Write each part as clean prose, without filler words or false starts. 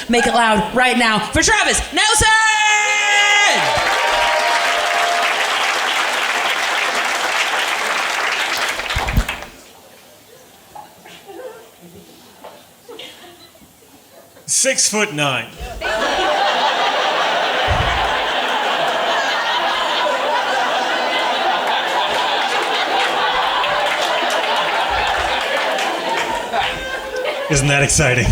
Make it loud right now for Travis Nelson! 6'9". Isn't that exciting?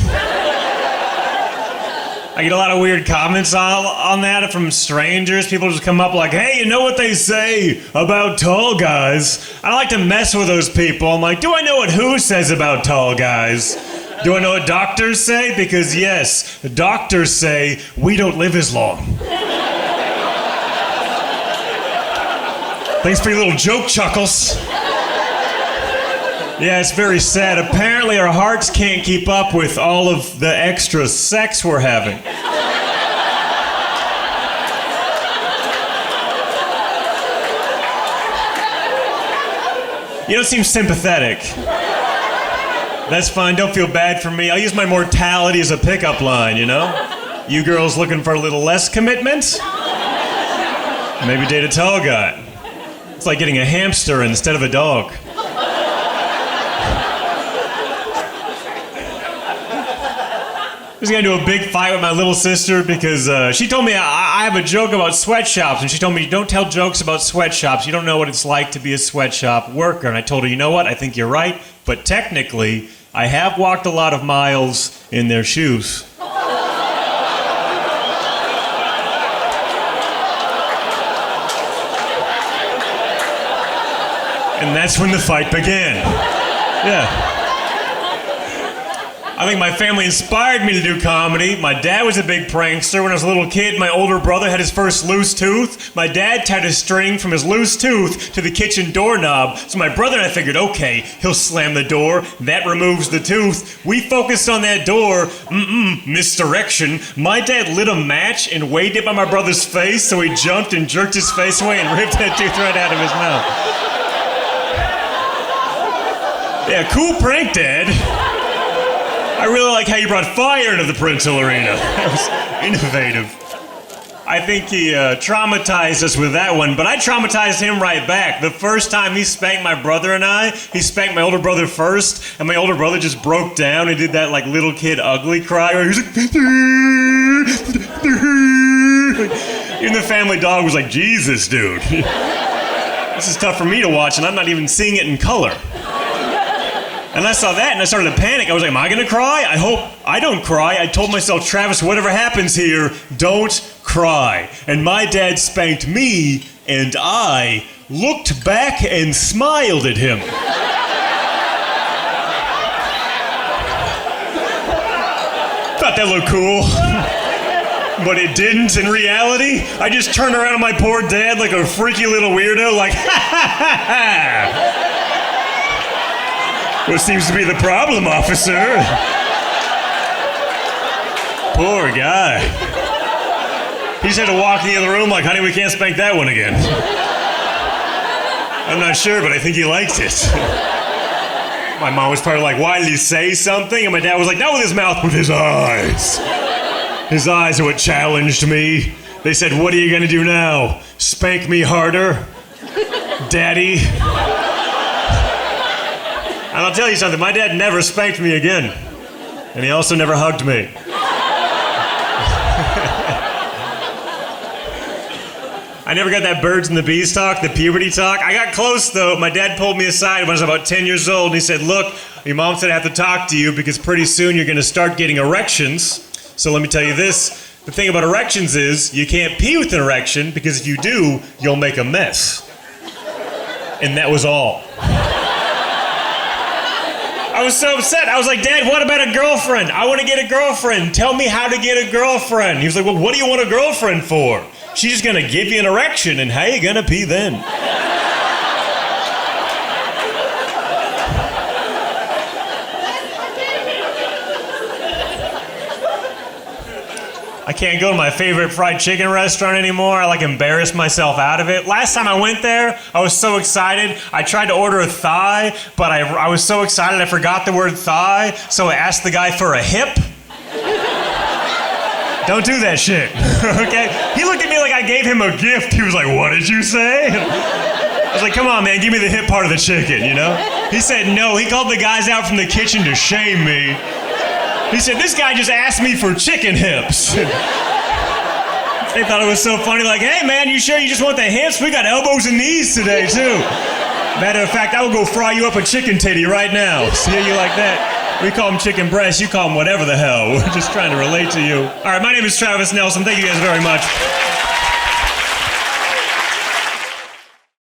I get a lot of weird comments on that from strangers. People just come up like, hey, you know what they say about tall guys? I like to mess with those people. I'm like, do I know what who says about tall guys? Do I know what doctors say? Because yes, doctors say we don't live as long. Thanks for your little joke chuckles. Yeah, it's very sad. Apparently our hearts can't keep up with all of the extra sex we're having. You don't seem sympathetic. That's fine, don't feel bad for me. I'll use my mortality as a pickup line, you know? You girls looking for a little less commitment? Maybe date a tall guy. It's like getting a hamster instead of a dog. I was getting into a big fight with my little sister because she told me I have a joke about sweatshops, and she told me, don't tell jokes about sweatshops. You don't know what it's like to be a sweatshop worker. And I told her, you know what? I think you're right, but technically, I have walked a lot of miles in their shoes. And that's when the fight began. Yeah. I think my family inspired me to do comedy. My dad was a big prankster. When I was a little kid, my older brother had his first loose tooth. My dad tied a string from his loose tooth to the kitchen doorknob. So my brother and I figured, okay, he'll slam the door. That removes the tooth. We focused on that door. Misdirection. My dad lit a match and waved it by my brother's face, so he jumped and jerked his face away and ripped that tooth right out of his mouth. Yeah, cool prank, Dad. I really like how you brought fire into the parental arena. That was innovative. I think he traumatized us with that one, but I traumatized him right back. The first time he spanked my brother and I, he spanked my older brother first, and my older brother just broke down and did that like little kid ugly cry where he was like, even the family dog was like, Jesus, dude. This is tough for me to watch, and I'm not even seeing it in color. And I saw that and I started to panic. I was like, am I gonna cry? I hope I don't cry. I told myself, Travis, whatever happens here, don't cry. And my dad spanked me and I looked back and smiled at him. Thought that looked cool. But it didn't in reality. I just turned around on my poor dad like a freaky little weirdo, like, ha ha ha ha. What seems to be the problem, officer? Poor guy. He just had to walk in the other room like, honey, we can't spank that one again. I'm not sure, but I think he liked it. My mom was probably like, why did he say something? And my dad was like, not with his mouth, with his eyes. His eyes are what challenged me. They said, what are you gonna do now? Spank me harder? Daddy? And I'll tell you something, my dad never spanked me again. And he also never hugged me. I never got that birds and the bees talk, the puberty talk. I got close though. My dad pulled me aside when I was about 10 years old and he said, look, your mom said I have to talk to you because pretty soon you're gonna start getting erections. So let me tell you this, the thing about erections is you can't pee with an erection because if you do, you'll make a mess. And that was all. I was so upset. I was like, Dad, what about a girlfriend? I want to get a girlfriend. Tell me how to get a girlfriend. He was like, well, what do you want a girlfriend for? She's just going to give you an erection, and how you going to pee then? I can't go to my favorite fried chicken restaurant anymore. I embarrassed myself out of it. Last time I went there, I was so excited. I tried to order a thigh, but I was so excited I forgot the word thigh, so I asked the guy for a hip. Don't do that shit, okay? He looked at me like I gave him a gift. He was like, what did you say? I was like, come on, man, give me the hip part of the chicken, you know? He said no. He called the guys out from the kitchen to shame me. He said, this guy just asked me for chicken hips. They thought it was so funny, like, hey, man, you sure you just want the hips? We got elbows and knees today, too. Matter of fact, I will go fry you up a chicken titty right now. See how you like that? We call them chicken breasts, you call them whatever the hell. We're just trying to relate to you. All right, my name is Travis Nelson. Thank you guys very much.